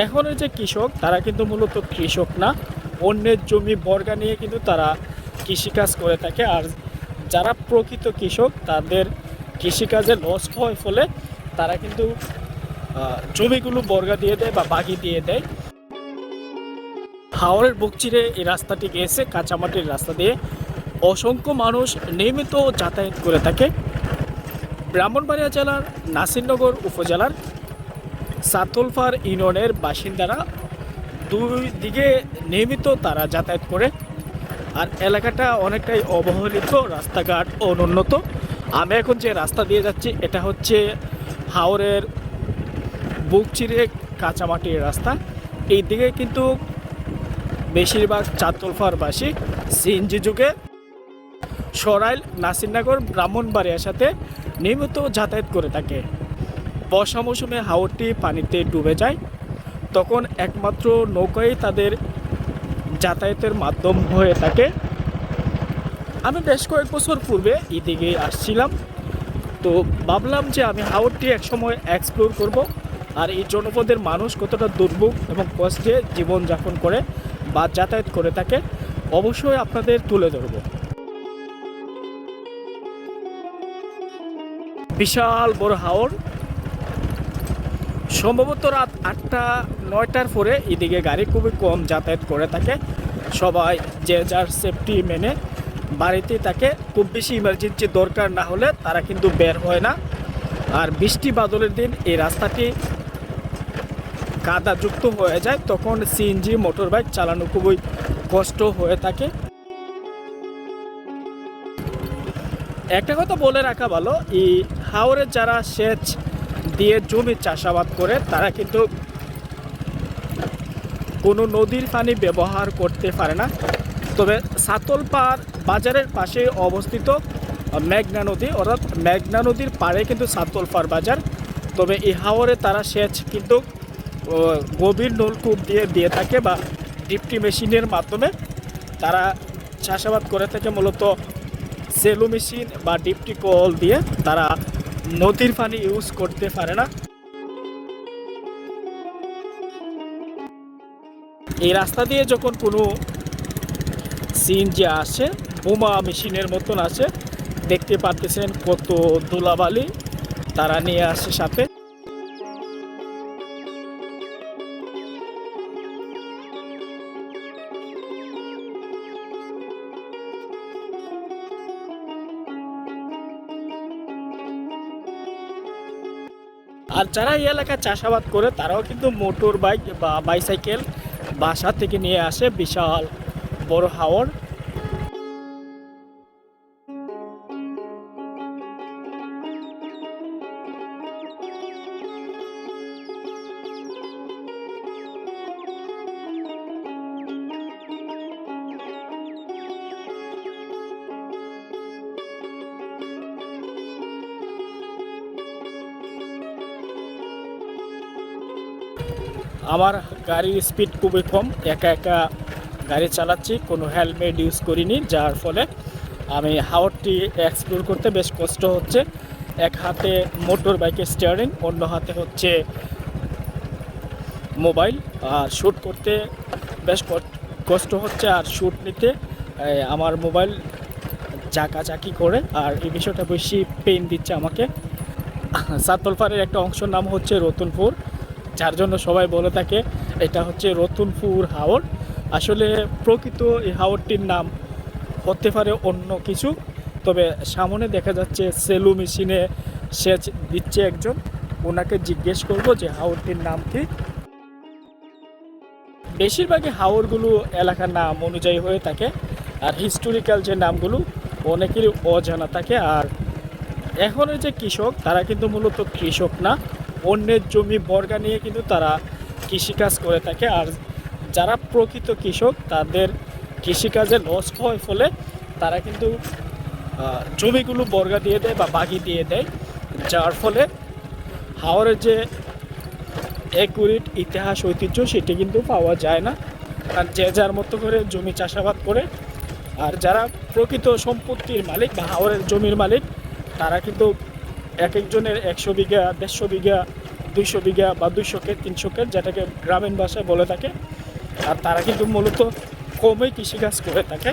এখনের যে কৃষক তারা কিন্তু মূলত কৃষক না, অন্যের জমি বর্গা নিয়ে কিন্তু তারা কৃষিকাজ করে থাকে। আর যারা প্রকৃত কৃষক তাদের কৃষিকাজে লস হয় ফলে তারা কিন্তু জমিগুলো বর্গা দিয়ে দেয় বা বাগি দিয়ে দেয়। হাওরের বুক চিরে এই রাস্তাটি গিয়েছে কাঁচামাটির রাস্তা দিয়ে, অসংখ্য মানুষ নিয়মিত যাতায়াত করে থাকে। ব্রাহ্মণবাড়িয়া জেলার নাসিরনগর উপজেলার সাতলফার ইউনিয়নের বাসিন্দারা দুই দিকে নিয়মিত তারা যাতায়াত করে। আর এলাকাটা অনেকটাই অবহেলিত, রাস্তাঘাট অনুন্নত। আমি এখন যে রাস্তা দিয়ে যাচ্ছি এটা হচ্ছে হাওরের বুক চিরে কাঁচামাটির রাস্তা। এই দিকে কিন্তু বেশিরভাগ চাতলফারবাসী সিএনজি যুগে সরাইল নাসিরনগর ব্রাহ্মণবাড়িয়ার সাথে নিয়মিত যাতায়াত করে থাকে। বর্ষা মৌসুমে হাওরটি পানিতে ডুবে যায়, তখন একমাত্র নৌকাই তাদের যাতায়াতের মাধ্যম হয়ে থাকে। আমি বেশ কয়েক বছর পূর্বে এদিকে আসছিলাম, তো ভাবলাম যে আমি হাওরটি একসময় এক্সপ্লোর করব আর এই জনপদের মানুষ কতটা দুর্ভোগ এবং কষ্টে জীবনযাপন করে বা যাতায়াত করে থাকে অবশ্যই আপনাদের তুলে ধরব। বিশাল বড় হাওর, সম্ভবত রাত 8টা-9টার পরে এদিকে গাড়ি খুবই কম যাতায়াত করে থাকে। সবাই যে যার সেফটি মেনে বাড়িতে থাকে, খুব বেশি ইমার্জেন্সি দরকার না হলে তারা কিন্তু বের হয় না। আর বৃষ্টি বাদলের দিন এই রাস্তাটি কাদাযুক্ত হয়ে যায়, তখন সিএনজি মোটর বাইক চালানো খুবই কষ্ট হয়ে থাকে। একটা কথা বলে রাখা ভালো, এই হাওরে যারা সেচ দিয়ে জমি চাষাবাদ করে তারা কিন্তু কোনো নদীর পানি ব্যবহার করতে পারে না। তবে সাতলপাড় বাজারের পাশে অবস্থিত মেঘনা নদী, অর্থাৎ মেঘনা নদীর পাড়ে কিন্তু সাতলপাড় বাজার। তবে এই হাওরে তারা সেচ কিন্তু গভীর নলকূপ দিয়ে থাকে বা ডিপটি মেশিনের মাধ্যমে তারা চাষাবাদ করে থাকে। মূলত সেলু মেশিন বা ডিপটি কল দিয়ে তারা নদীর পানি ইউজ করতে পারে না। এই রাস্তা দিয়ে যখন কোনো সিএনজি আসে, বোমা মেশিনের মতন আসে, দেখতে পাচ্ছেন কত ধুলাবালি তারা নিয়ে আসে সাথে। আর যারা এই এলাকায় চাষাবাদ করে তারাও কিন্তু মোটর বাইক বা বাইসাইকেল বাসা থেকে নিয়ে আসে বিশাল বড় হাওর। আমার গাড়ির স্পিড খুবই কম, একা একা গাড়ি চালাচ্ছি, কোনো হেলমেট ইউজ করিনি, যার ফলে আমি হাওরটি এক্সপ্লোর করতে বেশ কষ্ট হচ্ছে। এক হাতে মোটর বাইকের স্টিয়ারিং, অন্য হাতে হচ্ছে মোবাইল, আর শ্যুট করতে বেশ কষ্ট হচ্ছে। আর শ্যুট নিতে আমার মোবাইল চাকাচাকি করে, আর এই বিষয়টা বেশি পেইন দিচ্ছে আমাকে। সাতলপাড়ের একটা অংশের নাম হচ্ছে রতনপুর, যার জন্য সবাই বলে থাকে এটা হচ্ছে রতনপুর হাওর। আসলে প্রকৃত এই হাওরটির নাম হতে পারে অন্য কিছু, তবে সামনে দেখা যাচ্ছে সেলু মেশিনে সেচ দিচ্ছে একজন, ওনাকে জিজ্ঞেস করব যে হাওরটির নাম কি। বেশিরভাগই হাওরগুলো এলাকার নাম অনুযায়ী হয়ে থাকে, আর হিস্টোরিক্যাল যে নামগুলো অনেকেরই অজানা থাকে। আর এখনের যে কৃষক তারা কিন্তু মূলত কৃষক না, অন্যের জমি বর্গা নিয়ে কিন্তু তারা কৃষিকাজ করে থাকে। আর যারা প্রকৃত কৃষক তাদের কৃষিকাজে লস হয় ফলে তারা কিন্তু জমিগুলো বর্গা দিয়ে দেয় বা বাগি দিয়ে দেয়, যার ফলে হাওরের যে একুরেট ইতিহাস ঐতিহ্য সেটি কিন্তু পাওয়া যায় না। আর যে যার মতো করে জমি চাষাবাদ করে। আর যারা প্রকৃত সম্পত্তির মালিক বা হাওরের জমির মালিক তারা কিন্তু এক একজনের 100 বিঘা 150 বিঘা 200 বিঘা বা 200 ক্ষেত 300 ক্ষেত, যেটাকে গ্রামীণ ভাষায় বলে থাকে। আর তারা কিন্তু মূলত কমই কৃষিকাজ করে থাকে।